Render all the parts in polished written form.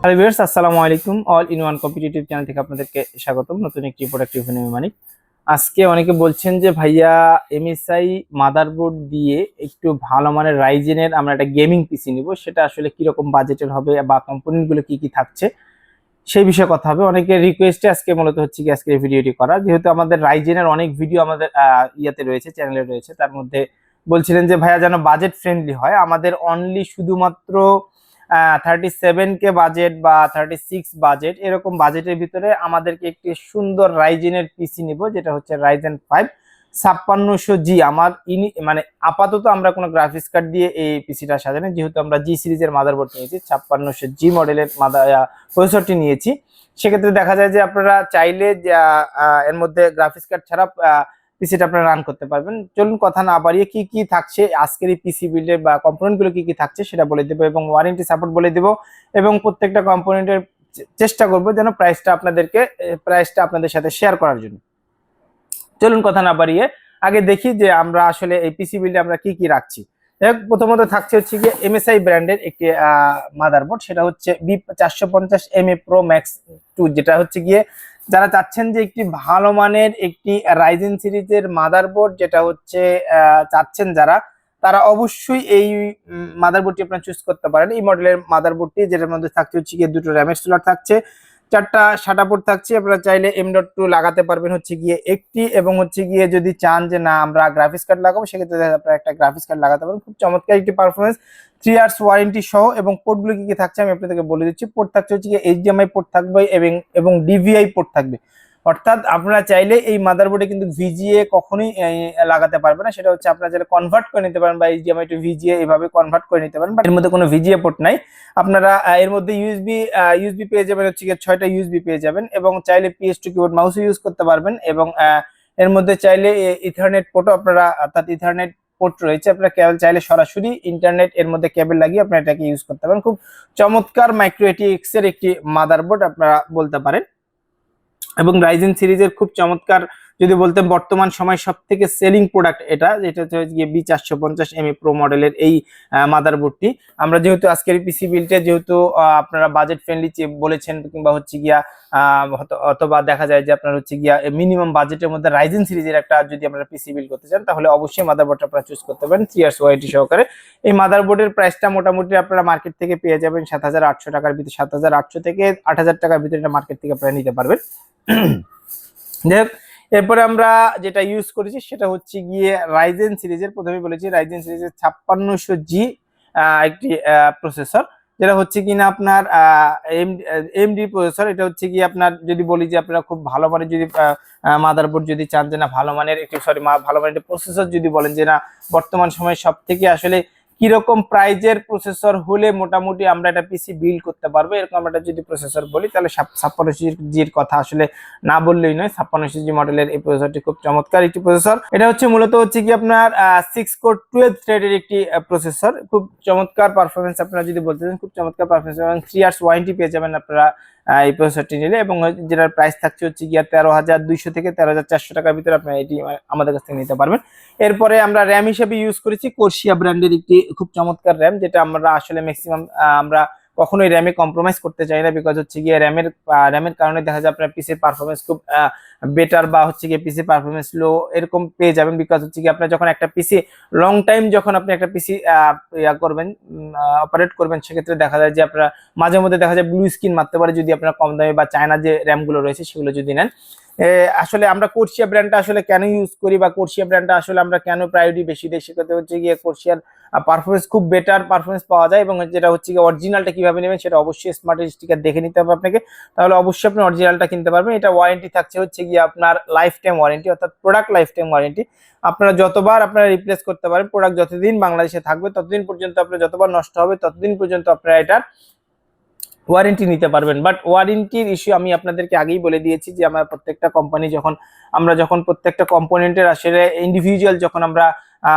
Hello viewers, আসসালামু আলাইকুম। All in one competitive channel থেকে আপনাদেরকে স্বাগতম। নতুন একটি প্রোডাক্ট রিভিউ নিয়ে মানিক। আজকে অনেকে বলছেন যে ভাইয়া এমএসআই মাদারবোর্ড দিয়ে একটু ভালো মানের রাইজেনের আমরা একটা গেমিং পিসি নিব, সেটা আসলে কিরকম বাজেটের হবে বা কম্পোনেন্ট গুলো কি কি থাকছে সেই বিষয়ে কথা হবে। অনেকের রিকোয়েস্টে আজকে মূলত হচ্ছে কি আজকে এই ভিডিওটি করা, যেহেতু আমাদের রাইজেনের অনেক ভিডিও আমাদের ইয়াতে রয়েছে, চ্যানেলে রয়েছে। তার মধ্যে বলছিলেন যে ভাইয়া যেন বাজেট ফ্রেন্ডলি হয়, আমাদের অনলি শুধুমাত্র 37K বাজেট বা 36 বাজেট, এরকম বাজেটের ভিতরে আমাদেরকে একটি সুন্দর রাইজেনের পিসি নিব, যেটা হচ্ছে রাইজেন 5 5600G। আমার মানে আপাতত আমরা কোনো গ্রাফিক্স কার্ড দিয়ে এই পিসিটা সাজানো, যেহেতু আমরা জি সিরিজের মাদারবোর্ড নিয়েছি, 5600G মডেলের প্রসেসরটি নিয়েছি। সেক্ষেত্রে দেখা যায় যে আপনারা চাইলে এর মধ্যে গ্রাফিক্স কার্ড ছাড়া পিসিটা আপনারা রান করতে পারবেন। চলুন কথা না বাড়িয়ে কি কি থাকছে আজকের এই পিসি বিল্ডের বা কম্পোনেন্টগুলো কি কি থাকছে সেটা বলে দেবো, এবং ওয়ারেন্টি সাপোর্ট বলে দেবো, এবং প্রত্যেকটা কম্পোনেন্টের চেষ্টা করবো যেন প্রাইসটা আপনাদের সাথে শেয়ার করার জন্য। চলুন কথা না বাড়িয়ে আগে দেখি যে আমরা আসলে এই পিসি বিল্ডে আমরা কি কি রাখছি। প্রথমত থাকছে হচ্ছে গিয়ে এমএসআই ব্র্যান্ডের একটি মাদারবোর্ড, সেটা হচ্ছে B450MA Pro Max 2, যেটা হচ্ছে গিয়ে যারা চাচ্ছেন যে একটি ভালো মানের একটি রাইজেন সিরিজের মাদারবোর্ড, যেটা হচ্ছে চাচ্ছেন যারা, তারা অবশ্যই এই মাদারবোর্ডটি আপনারা চুজ করতে পারেন। এই মডেলের মাদারবোর্ডটি, যেটার মধ্যে থাকছে হচ্ছে গিয়ে দুটো র্যামের স্লট থাকছে, 4টা SATA পোর্ট থাকছে। আপনারা চাইলে M.2 লাগাতে পারবেন হচ্ছে গিয়ে একটি, এবং হচ্ছে গিয়ে যদি চান যে না আমরা গ্রাফিক্স কার্ড লাগাবো, সেক্ষেত্রে আপনারা একটা গ্রাফিক্স কার্ড লাগাতে পারেন। খুব চমৎকার একটি পারফরমেন্স, 3 ইয়ার্স ওয়ারেন্টি সহ। এবং পোর্টগুলো কি কি থাকছে আমি আপনাদেরকে বলে দিচ্ছি। পোর্ট থাকছে হচ্ছে গিয়ে HDMI পোর্ট থাকবে এবং DVI পোর্ট থাকবে। অর্থাৎ আপনারা চাইলে এই মাদারবোর্ডে কিন্তু VGA কখনোই লাগাতে পারবে না, সেটা হচ্ছে আপনারা চাইলে কনভার্ট করে নিতে পারেন, বা HDMI টু VGA এভাবে কনভার্ট করে নিতে পারেন, বাট এর মধ্যে কোনো VGA পোর্ট নাই। আপনারা এর মধ্যে ইউএসবি পেয়ে যাবেন, হচ্ছে গিয়ে 6টা ইউএসবি পেয়ে যাবেন, এবং চাইলে PS2 কিবোর্ড মাউসও ইউজ করতে পারবেন। এবং এর মধ্যে চাইলে ইথারনেট পোর্টও আপনারা, অর্থাৎ ইথারনেট পোর্ট রয়েছে, আপনারা কেবল চাইলে সরাসরি ইন্টারনেট এর মধ্যে কেবল লাগিয়ে আপনারা এটাকে ইউজ করতে পারেন। খুব চমৎকার মাইক্রো ATX এর একটি মাদারবোর্ড আপনারা বলতে পারেন, এবং রাইজেন সিরিজের খুব চমৎকার যদি বলতে বর্তমান সময় সব থেকে সেলিং প্রোডাক্ট এটা, যেটা হচ্ছে B450MA Pro মডেলের এই মাদারবোর্ডটি। আমরা যেহেতু আজকের পিসি বিল্ডে যেহেতু আপনারা বাজেট ফ্রেন্ডলি বলেছেন, কিংবা হচ্ছে গিয়া অথবা দেখা যায় যে আপনার হচ্ছে গিয়া মিনিমাম বাজেটের মধ্যে রাইজেন সিরিজের একটা যদি আপনারা পিসি বিল্ড করতে চান, তাহলে অবশ্যই মাদারবোর্ডটা আপনারা চুজ করতে পারেন 3 ইয়ার্স ওয়ারেন্টি সহকারে। এই মাদারবোর্ডের প্রাইসটা মোটামুটি আপনারা মার্কেট থেকে পেয়ে যাবেন 7,800 টাকার ভিতরে, 7,800 থেকে 8,000 টাকার ভিতরে এটা মার্কেট থেকে আপনারা নিতে পারবেন। এরপরে আমরা যেটা ইউজ করেছি সেটা হচ্ছে গিয়ে রাইজেন সিরিজের, প্রথমে বলেছি রাইজেন সিরিজের 5600G একটি প্রসেসর, যেটা হচ্ছে কিনা আপনার AMD প্রসেসর। এটা হচ্ছে কি আপনার যদি বলি যে আপনারা খুব ভালো মানের যদি মাদারবোর্ড যদি চান, যে না ভালো মানের একটি ভালো মানের প্রসেসর যদি বলেন যে না বর্তমান সময়ে সব থেকে আসলে কিরকম প্রাইজের প্রসেসর হলে মোটামুটি আমরা একটা পিসি বিল্ড করতে পারবো, এরকম একটা যদি প্রসেসর বলি, তাহলে 5600G কথা আসলে না বললেই নয়। 5600G মডেলের এই প্রসেসরটি খুব চমৎকার একটি প্রসেসর। এটা হচ্ছে মূলত হচ্ছে কি আপনার 6 কোর 12 থ্রেডের একটি প্রসেসর, খুব চমৎকার পারফরমেন্স। আপনারা যদি বলতে চান খুব চমৎকার পারফরমেন্স, এবং 3 ইয়ার্স ওয়ারেন্টি পেয়ে যাবেন আপনারা এই প্রসেসরটি নিলে, এবং যেটার প্রাইস থাকছে হচ্ছে গিয়া 13,200 থেকে 13,400 টাকার ভিতরে আপনারা এটি আমাদের কাছ থেকে নিতে পারবেন। এরপরে আমরা র্যাম হিসেবে ইউজ করেছি কোর্সিয়া ব্র্যান্ডের একটি খুব চমৎকার র্যাম, যেটা আমরা আসলে ম্যাক্সিমাম আমরা কখনোই র্যামে কম্প্রোমাইজ করতে চাই না, বিকজ হচ্ছে গিয়ে র্যামের কারণে দেখা যায় আপনার পিসির পারফরমেন্স খুব বেটার, বা হচ্ছে গিয়ে পিসি পারফরমেন্স লো এরকম পেয়ে যাবেন। বিকজ হচ্ছে গিয়ে আপনার যখন একটা পিসি লং টাইম যখন আপনি একটা পিসি করবেন, অপারেট করবেন, সেক্ষেত্রে দেখা যায় যে আপনারা মাঝে মধ্যে দেখা যায় ব্লু স্ক্রিন মারতে পারে যদি আপনার কম দামে বা চায়না যে র্যামগুলো রয়েছে সেগুলো যদি নেন। আসলে আমরা কোর্সিয়া ব্র্যান্ডটা আসলে কেন ইউজ করি, বা কোর্সিয়া ব্র্যান্ডটা আসলে আমরা কেন প্রায়োরিটি বেশি দেই, সেক্ষেত্রে হচ্ছে গিয়ে কোর্সিয়ার পারফরমেন্স খুব বেটার পারফরমেন্স পাওয়া যায়, এবং যেটা হচ্ছে গিয়ে অরিজিনালটা কিভাবে নেবেন সেটা অবশ্যই স্মার্ট স্টিকার দেখে নিতে হবে আপনাকে, তাহলে অবশ্যই আপনি অরিজিনালটা কিনতে পারবেন। এটা ওয়ারেন্টি থাকছে হচ্ছে গিয়ে আপনার লাইফ টাইম ওয়ারেন্টি, অর্থাৎ প্রোডাক্ট লাইফ টাইম ওয়ারেন্টি। আপনারা যতবার আপনারা রিপ্লেস করতে পারেন, প্রোডাক্ট যতদিন বাংলাদেশে থাকবে ততদিন পর্যন্ত, আপনার যতবার নষ্ট হবে ততদিন পর্যন্ত আপনারা এটার ওয়ারেন্টি নিতে পারবেন। বাট ওয়ারেন্টির ইস্যু আমি আপনাদেরকে আগেই বলে দিয়েছি যে আমার প্রত্যেকটা কোম্পানি যখন প্রত্যেকটা কম্পোনেন্টের আসলে ইন্ডিভিজুয়াল যখন আমরা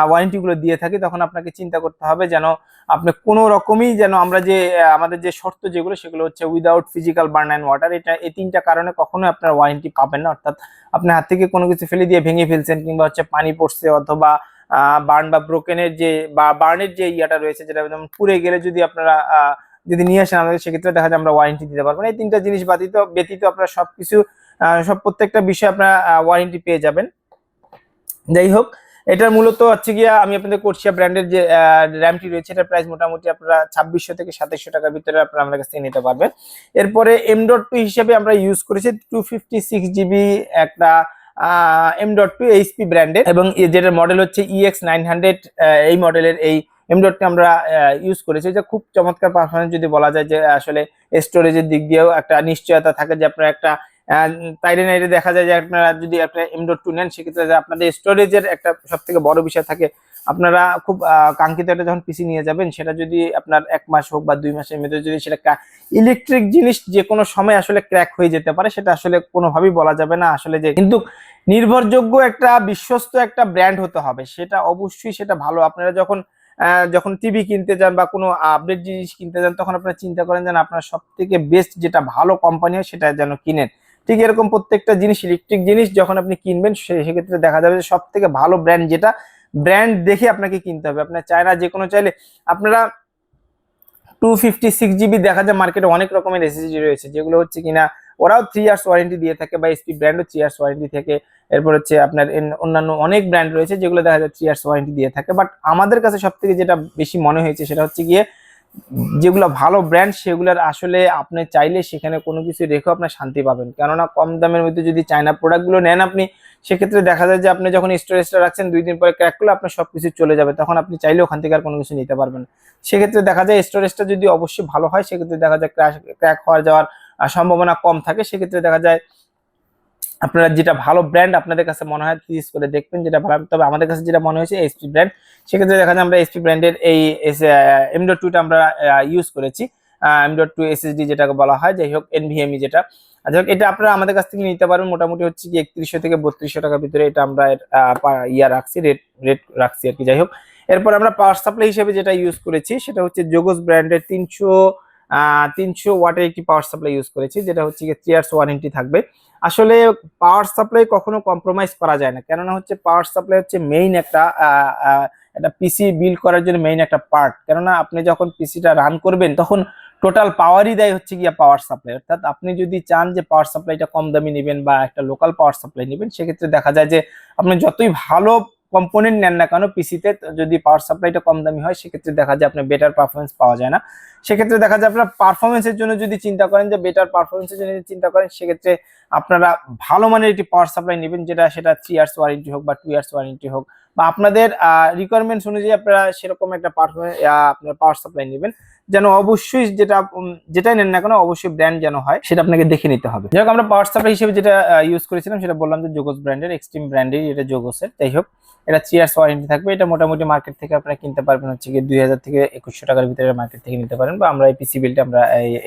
ওয়ারেন্টি গুলো দিয়ে থাকি, তখন আপনাকে চিন্তা করতে হবে যেন আপনি কোনো রকমই যেন আমরা যে আমাদের যে শর্ত যেগুলো সেগুলো হচ্ছে without physical burn and water, এটা এই 3টা কারণে কখনোই আপনার ওয়ারেন্টি পাবেন না। অর্থাৎ আপনার হাত থেকে কোনো কিছু ফেলে দিয়ে ভেঙে ফেলছেন, কিংবা হচ্ছে পানি পড়ছে, অথবা বার্ন বা ব্রোকেনের যে বা বার্নের যে ইয়াটা রয়েছে, যেটা যেমন পুড়ে গেলে যদি আপনারা যদি নিয়ে আসেন আমাদের, সেক্ষেত্রে দেখা যায় আমরা ওয়ারেন্টি দিতে পারবো। এই 3টা জিনিস ব্যতীত আপনারা সবকিছু প্রত্যেকটা বিষয়ে আপনারা ওয়ারেন্টি পেয়ে যাবেন। যাই হোক, এটার মূলত হচ্ছে গিয়া আমি আপনাদের কোর্সিয়া ব্র্যান্ডের যে র্যামটি রয়েছে, এটার প্রাইস মোটামুটি আপনারা 2600 থেকে 2700 টাকার ভিতরে আপনারা আমাদের কাছ থেকে নিতে পারবেন। এরপরে M.2 হিসেবে আমরা ইউজ করেছি 256 জিবি একটা M.2 এইচপি ব্র্যান্ডের, এবং যেটার মডেল হচ্ছে EX900। এই মডেলের এই M.2 আমরা ইউজ করেছি, যে খুব চমৎকার পারফরমেন্স যদি বলা যায়, যে আসলে স্টোরেজের দিক দিয়েও একটা নিশ্চয়তা থাকে, যে আপনার একটা তাইলে না, এটা দেখা যায় যে আপনারা যদি একটা M.2 নেন, সেক্ষেত্রে আপনাদের স্টোরেজের একটা সব থেকে বড় বিষয় থাকে। আপনারা খুব কাঙ্ক্ষিত একটা যখন পিসি নিয়ে যাবেন, সেটা যদি আপনার 1 মাস হোক বা 2 মাসের মধ্যে যদি সেটা ইলেকট্রিক জিনিস যে কোনো সময় আসলে ক্র্যাক হয়ে যেতে পারে, সেটা আসলে কোনোভাবেই বলা যাবে না আসলে। যে কিন্তু নির্ভরযোগ্য একটা বিশ্বস্ত একটা ব্র্যান্ড হতে হবে, সেটা অবশ্যই সেটা ভালো। আপনারা যখন টিভি কিনতে যান বা কোনো আপডেট জিনিস কিনতে যান, তখন আপনারা চিন্তা করেন যেন আপনার সব থেকে বেস্ট যেটা ভালো কোম্পানি হয় সেটা যেন কিনেন। ঠিক এরকম প্রত্যেকটা জিনিস, ইলেকট্রিক জিনিস যখন আপনি কিনবেন, সেক্ষেত্রে দেখা যাবে যে সব থেকে ভালো ব্র্যান্ড যেটা, ব্র্যান্ড দেখে আপনাকে কিনতে হবে। আপনার চায়না যে কোনো চাইলে আপনারা 256 জিবি দেখা যায় মার্কেটে অনেক রকমের এসএসডি রয়েছে, যেগুলো হচ্ছে কিনা ওরাও 3 ইয়ার্স ওয়ারেন্টি দিয়ে থাকে, বা এসপি ব্র্যান্ডও 3 ইয়ার্স ওয়ারেন্টি থাকে। এরপর হচ্ছে আপনার অন্যান্য অনেক ব্র্যান্ড রয়েছে যেগুলো দেখা যায় 3 ইয়ার্স ওয়ারেন্টি দিয়ে থাকে। বাট আমাদের কাছে সব থেকে যেটা বেশি মনে হয়েছে, সেটা হচ্ছে গিয়ে যেগুলো ভালো ব্র্যান্ড, সেগুলোর আসলে আপনি চাইলে সেখানে কোনো কিছু রেখেও আপনার শান্তি পাবেন। কেননা কম দামের মধ্যে যদি চায়না প্রোডাক্টগুলো নেন আপনি, সেক্ষেত্রে দেখা যায় যে আপনি যখন স্টোরেজটা রাখছেন 2 দিন পরে ক্র্যাক করলে আপনার সবকিছু চলে যাবে, তখন আপনি চাইলে ওখান থেকে আর কোনো কিছু নিতে পারবেন। সেক্ষেত্রে দেখা যায় স্টোরেজটা যদি অবশ্যই ভালো হয়, সেক্ষেত্রে দেখা যায় ক্র্যাক হওয়ার যাওয়ার সম্ভাবনা কম থাকে। সেক্ষেত্রে দেখা যায় আপনারা যেটা ভালো ব্র্যান্ড আপনাদের কাছে মনে হয় ইউজ করে দেখবেন যেটা ভালো। তবে আমাদের কাছে যেটা মনে হয়েছে এইচপি ব্র্যান্ড, সেক্ষেত্রে দেখা যায় আমরা এইচপি ব্র্যান্ডের এই M.2টা আমরা ইউজ করেছি, M.2 এসএসডি যেটাকে বলা হয়, যাই হোক NVMe যেটা। যাই হোক, এটা আপনারা আমাদের কাছ থেকে নিতে পারবেন মোটামুটি হচ্ছে কি 3100 থেকে 3200 টাকার ভিতরে। এটা আমরা রাখছি, রেট রাখছি আর কি। যাই হোক, এরপর আমরা পাওয়ার সাপ্লাই হিসেবে যেটা ইউজ করেছি, সেটা হচ্ছে জোগোস ব্র্যান্ডের 300 ওয়াটের একটি পাওয়ার সাপ্লাই ইউজ করেছি, যেটা হচ্ছে 3 ইয়ার্স ওয়ারেন্টি থাকবে। আসলে পাওয়ার সাপ্লাই কখনো কম্প্রোমাইজ করা যায় না, কেননা হচ্ছে পাওয়ার সাপ্লাই হচ্ছে মেইন একটা পিসি বিল্ড করার জন্য মেইন একটা পার্ট। কেননা আপনি যখন পিসিটা রান করবেন, তখন টোটাল পাওয়ারই দেয় হচ্ছে গিয়া পাওয়ার সাপ্লাই। অর্থাৎ আপনি যদি চান যে পাওয়ার সাপ্লাইটা কম দামি নেবেন বা একটা লোকাল পাওয়ার সাপ্লাই নেবেন, সেক্ষেত্রে দেখা যায় যে আপনি যতই ভালো কম্পোনেন্ট নেন না কেন, পিসিতে যদি পাওয়ার সাপ্লাইটা কম দামি হয়, সেক্ষেত্রে দেখা যায় আপনার বেটার পারফরমেন্স পাওয়া যায় না। সেক্ষেত্রে দেখা যায় আপনার পারফরমেন্সের জন্য যদি চিন্তা করেন, যে বেটার পারফরমেন্সের জন্য যদি চিন্তা করেন, সেক্ষেত্রে আপনারা ভালো মানের একটি পাওয়ার সাপ্লাই নেবেন, সেটা 3 ইয়ার্স ওয়ারেন্টি হোক বা 2 ইয়ার্স ওয়ারেন্টি হোক, বা আপনাদের রিকোয়ারমেন্টস অনুযায়ী আপনারা সেরকম একটা আপনার পাওয়ার সাপ্লাই নেবেন, যেন অবশ্যই যেটাই নেন না কেন অবশ্যই ব্র্যান্ড যেন হয়, সেটা আপনাকে দেখে নিতে হবে। যাই হোক, আমরা পাওয়ার সাপ্লাই হিসেবে যেটা ইউজ করেছিলাম, সেটা বললাম যে জোগোস ব্র্যান্ডের, এক্সট্রিম ব্র্যান্ডের এটা জোগোসের। যাই হোক, এটা 3 ইয়ার্স ওয়ারেন্টি থাকবে। এটা মোটামুটি মার্কেট থেকে আপনারা কিনতে পারবেন হচ্ছে গিয়ে 2000 থেকে 2100 টাকার ভিতরে মার্কেট থেকে নিতে পারেন, বা আমরা এই পিসি বিলটা আমরা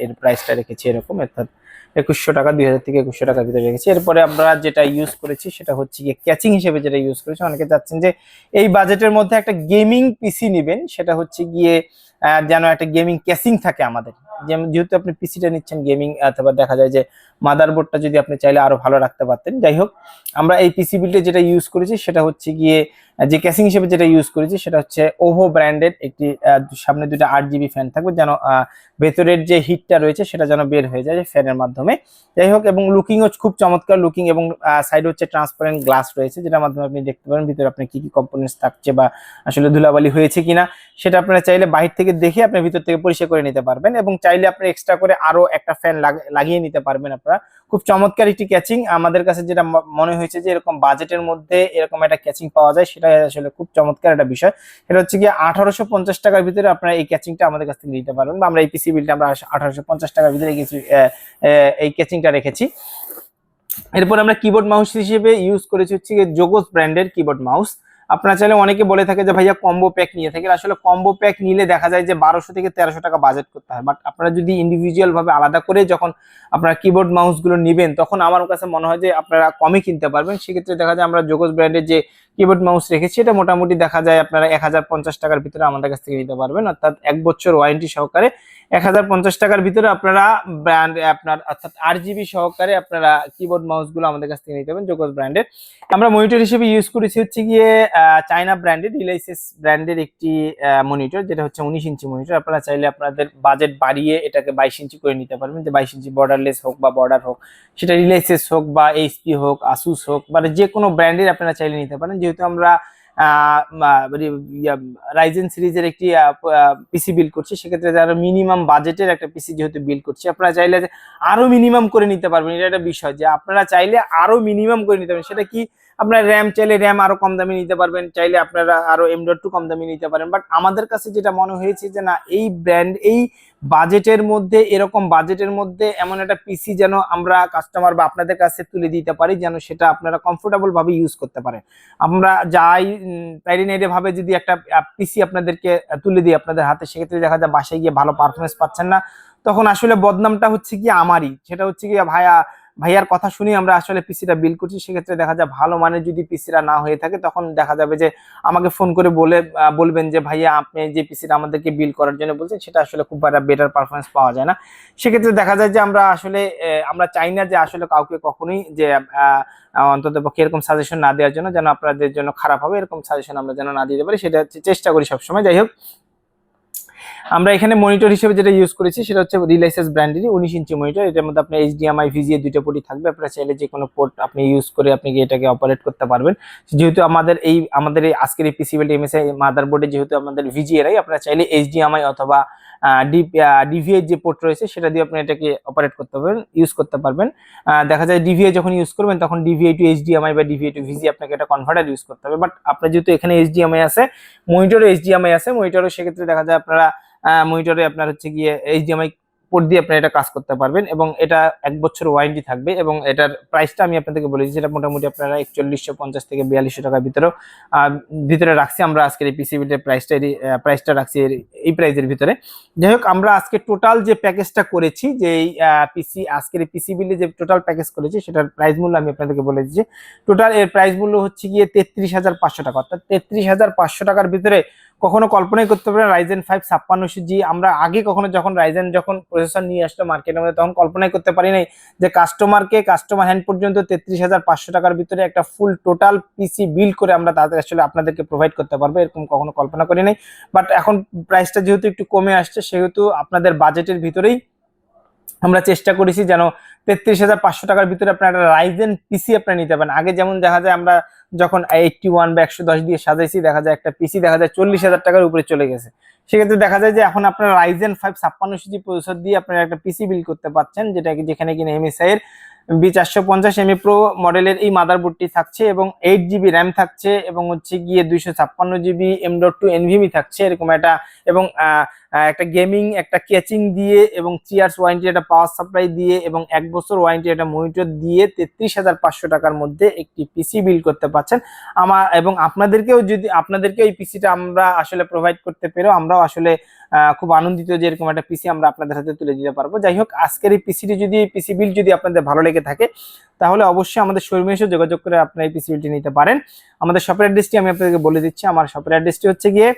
এর প্রাইসটা রেখেছি এরকম, অর্থাৎ 2100 টাকা, 2000 থেকে 2100 টাকার ভিতরে রেখেছি। এরপরে আমরা যেটা ইউজ করেছি, সেটা হচ্ছে গিয়ে ক্যাচিং হিসেবে যেটা ইউজ করেছি। অনেকে চাচ্ছেন যে এই বাজেটের মধ্যে একটা গেমিং পিসি নেবেন, সেটা হচ্ছে গিয়ে যেন একটা গেমিং ক্যাচিং থাকে আমাদের। যেহেতু আপনি পিসিটা নিচ্ছেন গেমিং, অথবা দেখা যায় যে মাদারবোর্ডটা যদি আপনি চাইলে আরো ভালো রাখতে পারতেন। যাই হোক, আমরা এই পিসি বিল্ডে যেটা ইউজ করেছি, সেটা হচ্ছে গিয়ে যে ক্যাসিং হিসেবে যেটা ইউজ করেছি, সেটা হচ্ছে ওভো ব্র্যান্ডের একটি সামনে 2টা 8GB ফ্যান থাকবে, যেন ভেতরের যে হিটটা রয়েছে সেটা যেন বের হয়ে যায় ফ্যানের মাধ্যমে। যাই হোক, এবং লুকিংও খুব চমৎকার লুকিং, এবং সাইড হচ্ছে ট্রান্সপারেন্ট গ্লাস রয়েছে, যেটার মাধ্যমে আপনি দেখতে পারেন ভিতরে আপনি কি কি কম্পোনেন্টস থাকছে, বা আসলে ধুলাবালি হয়েছে কিনা, সেটা আপনারা চাইলে বাহির থেকে দেখে আপনি ভিতর থেকে পরিষ্কার করে নিতে পারবেন। এবং চাইলে আপনি এক্সট্রা করে আরো একটা ফ্যান লাগিয়ে নিতে পারবেন আপনারা। খুব চমৎকার একটি ক্যাচিং। আমাদের কাছে যেটা মনে হয়েছে যে এরকম বাজেটের মধ্যে এরকম একটা ক্যাচিং পাওয়া যায়, সেটা আসলে খুব চমৎকার একটা বিষয়। এটা হচ্ছে গিয়ে 1850 টাকার ভিতরে আপনারা এই ক্যাচিংটা আমাদের কাছ থেকে নিতে পারবেন, বা আমরা এই পিসি বিলটা আমরা 1850 টাকার ভিতরে এই ক্যাচিংটা রেখেছি। এরপর আমরা কিবোর্ড মাউস হিসেবে ইউজ করেছি হচ্ছে জোগোস ব্র্যান্ডের কিবোর্ড মাউস। আপনারা চাইলে অনেকে বলে থাকে যে ভাইয়া কম্বো প্যাক নিয়ে থাকে, আসলে কম্বো প্যাক নিলে দেখা যায় যে 1200 থেকে 1300 টাকা বাজেট করতে হয়। বাট আপনারা যদি ইন্ডিভিজুয়াল ভাবে আলাদা করে যখন আপনারা কিবোর্ড মাউস গুলো নেবেন, তখন আমার কাছে মনে হয় যে আপনারা কমে কিনতে পারবেন। সেক্ষেত্রে দেখা যায় আমরা জোগোস ব্র্যান্ডের যে কিবোর্ড মাউস রেখেছি, এটা মোটামুটি দেখা যায় আপনারা 1050 টাকার ভিতরে আমাদের কাছ থেকে নিতে পারবেন, অর্থাৎ 1 বছর ওয়ারেন্টি সহকারে 1050 টাকার ভিতরে আপনারা আপনার অর্থাৎ 8GB সহকারে আপনারা কিবোর্ড মাউস গুলো আমাদের কাছ থেকে নিতে পারবেন জোগোস ব্র্যান্ডের। আমরা মনিটর হিসেবে ইউজ করেছি হচ্ছে গিয়ে চায়না ব্র্যান্ডের রিলাইসেস ব্র্যান্ডের একটি মনিটর, যেটা হচ্ছে 19 ইঞ্চি মনিটর। আপনারা চাইলে আপনাদের বাজেট বাড়িয়ে এটাকে 22 ইঞ্চি করে নিতে পারবেন, যে 22 ইঞ্চি বর্ডারলেস হোক বা বর্ডার হোক, সেটা রিলাইসেস হোক বা এইচপি হোক, আসুস হোক, মানে যে কোনো ব্র্যান্ডের আপনারা চাইলে নিতে পারেন। যেহেতু আমরা রাইজেন সিরিজের একটি পিসি বিল্ড করছি, সেক্ষেত্রে যারা মিনিমাম বাজেটের একটা পিসি যেহেতু বিল্ড করছি, আপনারা চাইলে আরো মিনিমাম করে নিতে পারবেন। এটা একটা বিষয় যে আপনারা চাইলে আরো মিনিমাম করে নিতে পারবেন। সেটা কি, আপনার র্যাম চাইলে র্যাম আরো কম দামে নিতে পারবেন, চাইলে আপনারা আরো M.2 কম দামে নিতে পারেন। বাট আমাদের কাছে যেটা মনে হয়েছে যে না, এই ব্র্যান্ড এই বাজেটের মধ্যে, এরকম বাজেটের মধ্যে এমন একটা পিসি যেন আমরা কাস্টমার বা আপনাদের কাছে তুলে দিতে পারি, যেন সেটা আপনারা কমফোর্টেবল ভাবে ইউজ করতে পারেন। আমরা যাই প্যারিনাইডে ভাবে যদি একটা পিসি আপনাদেরকে তুলে দিই আপনাদের হাতে, সেক্ষেত্রে দেখা যায় বাসায় গিয়ে ভালো পারফরমেন্স পাচ্ছেন না, তখন আসলে বদনামটা হচ্ছে কি আমারই। সেটা হচ্ছে কি, ভাইয়ার কথা শুনি আমরা আসলে পিসিটা বিল্ড করছি। সেক্ষেত্রে দেখা যায় ভালো মানের যদি পিসিটা না হয়ে থাকে, তখন দেখা যাবে যে আমাকে ফোন করে বলবেন যে ভাইয়া আপনি যে পিসিটা আমাদেরকে বিল্ড করার জন্য বলছেন, সেটা আসলে খুব বেটার পারফরমেন্স পাওয়া যায় না। সেক্ষেত্রে দেখা যায় যে আমরা আসলে আমরা চাই না যে আসলে কাউকে কখনোই যে অন্তত পক্ষে এরকম সাজেশন না দেওয়ার জন্য, যেন আপনাদের জন্য খারাপ হবে এরকম সাজেশন আমরা যেন না দিতে পারি, সেটা চেষ্টা করি সবসময়। যাই হোক, আমরা এখানে মনিটর হিসেবে যেটা ইউজ করেছি সেটা হচ্ছে রিলাইসেস ব্র্যান্ডেরই 19 ইঞ্চি মনিটর। এটার মধ্যে আপনার HDMI VGA দুইটা পোর্টই থাকবে। আপনারা চাইলে যে কোনো পোর্ট আপনি ইউজ করে আপনি এটাকে অপারেট করতে পারবেন। যেহেতু আমাদের এই আজকের এই পিসি বিল্ড MSI মাদারবোর্ডে যেহেতু আমাদের VGA রাই, আপনারা চাইলে HDMI অথবা DVI যে পোর্ট রয়েছে সেটা দিয়ে আপনি এটাকে অপারেট করতে পারবেন, ইউজ করতে পারবেন। দেখা যায় DVI যখন ইউজ করবেন তখন DVI টু HDMI বা DVI টু VGA আপনাকে এটা কনভার্টার ইউজ করতে হবে। বাট আপনার যেহেতু এখানে HDMI আছে, মনিটরে HDMI আছে, মনিটরে সেক্ষেত্রে দেখা যায় আপনারা মনিটরে আপনার হচ্ছে গিয়ে HDMI পোর্ট দিয়ে আপনারা এটা কাজ করতে পারবেন, এবং এটা 1 বছর ওয়ারেন্টি থাকবে। এবং এটার প্রাইসটা আমি আপনাদেরকে বলেছি, যেটা মোটামুটি আপনারা 4150 থেকে 4200 টাকার ভিতরে রাখছি আমরা আজকের এই পিসি বিল্ডের প্রাইসটা রাখছি এই প্রাইসের ভিতরে। যাই হোক, আমরা আজকে টোটাল যে প্যাকেজটা করেছি, যে আজকের এই পিসি বিল্ডে যে টোটাল প্যাকেজ করেছি, সেটার প্রাইস মূল্য আমি আপনাদেরকে বলে দিচ্ছি। টোটাল এর প্রাইস মূল্য হচ্ছে গিয়ে 33,500 টাকা। অর্থাৎ 33,500 টাকার ভিতরে কখনো কল্পনাই করতে পারেন রাইজেন 5 5600G। আমরা আগে কখনো যখন রাইজেন প্রসেসর নিয়ে আসলো মার্কেটের মধ্যে, তখন কল্পনাই করতে পারি নাই যে কাস্টমার হ্যান্ড পর্যন্ত 33,500 টাকার ভিতরে একটা ফুল টোটাল পিসি বিল্ড করে আমরা তাদের আসলে আপনাদেরকে প্রোভাইড করতে পারবো, এরকম কখনো কল্পনা করি নাই। বাট এখন প্রাইসটা যেহেতু একটু কমে আসছে, সেহেতু আপনাদের বাজেটের ভিতরেই আমরা চেষ্টা করেছি যেন 33,500 টাকার ভিতরে আপনার একটা রাইজেন পিসি আপনারা নিতে পারেন। আগে যেমন দেখা যায় আমরা যখন 81 বা 110 দিয়ে সাজাইছি, দেখা যায় একটা পিসি দেখা যায় 40,000 টাকার উপরে চলে গেছে। সেক্ষেত্রে দেখা যায় যে এখন আপনারা রাইজেন 5 5600G প্রসেসর দিয়ে আপনারা একটা পিসি বিল্ড করতে পারছেন, যেখানে কিনা MSI এর B450 Pro মডেলের এই মাদারবোর্ডটি থাকছে, এবং 8GB র্যাম থাকছে, এবং হচ্ছে গিয়ে 256GB M.2 NVMe থাকছে এরকম একটা, এবং একটা গেমিং একটা ক্যাচিং দিয়ে, এবং 3 ইয়ার্স ওয়ারেন্টি একটা পাওয়ার সাপ্লাই দিয়ে, এবং 1 বছর ওয়ারেন্টি একটা মনিটর দিয়ে 33,500 টাকার মধ্যে একটি পিসি বিল্ড করতে পারছেন। এবং আপনাদেরকেও এই পিসিটা আমরা আসলে প্রোভাইড করতে পেরেও আমরাও আসলে খুব আনন্দিত যে এরকম একটা পিসি আমরা আপনাদের হাতে তুলে দিতে পারবো। যাই হোক, আজকের এই পিসি বিল্ড যদি আপনাদের ভালো লেগে থাকে, তাহলে অবশ্যই আমাদের শোরুমে এসে যোগাযোগ করে আপনারা এই পিসি বিল্ডটি নিতে পারেন। আমাদের শপের অ্যাড্রেসটি আমি আপনাদেরকে বলে দিচ্ছি। আমার শপের অ্যাড্রেসটি হচ্ছে গিয়ে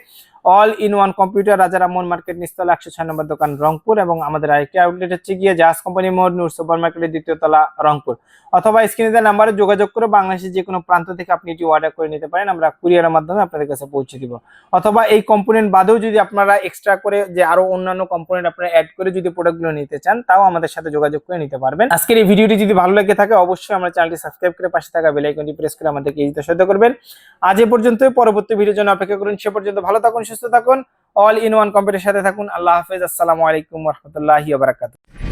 অল ইন ওয়ান কম্পিউটার, রাজা রামমোহন মার্কেট, নিচতলা 106 নম্বর দোকান, রংপুর। এবং আমাদের আরেকটি আউটলেট হচ্ছে গিয়ে জাহাজ কোম্পানি মোড়, নূর সুপার মার্কেটের 2য় তলা, রংপুর। অথবা স্ক্রিনে দেওয়া নাম্বারে যোগাযোগ করে বাংলাদেশের যে কোনো প্রান্ত থেকে আপনি এটি অর্ডার করে নিতে পারেন, আমরা কুরিয়ারের মাধ্যমে আপনাদের কাছে পৌঁছে দিব। অথবা এই কম্পোনেন্ট বাদেও যদি আপনারা এক্সট্রা করে যে আরো অন্যান্য কম্পোনেন্ট আপনারা অ্যাড করে যদি প্রোডাক্টগুলো নিতে চান, তাও আমাদের সাথে যোগাযোগ করে নিতে পারবেন। আজকের এই ভিডিওটি যদি ভালো লেগে থাকে, অবশ্যই আমার চ্যানেলটি সাবস্ক্রাইব করে পাশে থাকা বেল আইকনটি প্রেস করে আমাদেরকে সহায়তা করবেন। আজ এ পর্যন্ত, পরবর্তী ভিডিওর জন্য অপেক্ষা করুন। সে পর্যন্ত ভালো থাকুন, সুস্থ থাকুন, অল ইন ওয়ান কম্পিউটারের সাথে থাকুন। আল্লাহ হাফেজ। আসসালামু আলাইকুম ওয়া রাহমাতুল্লাহি ওয়া বারাকাতুহু।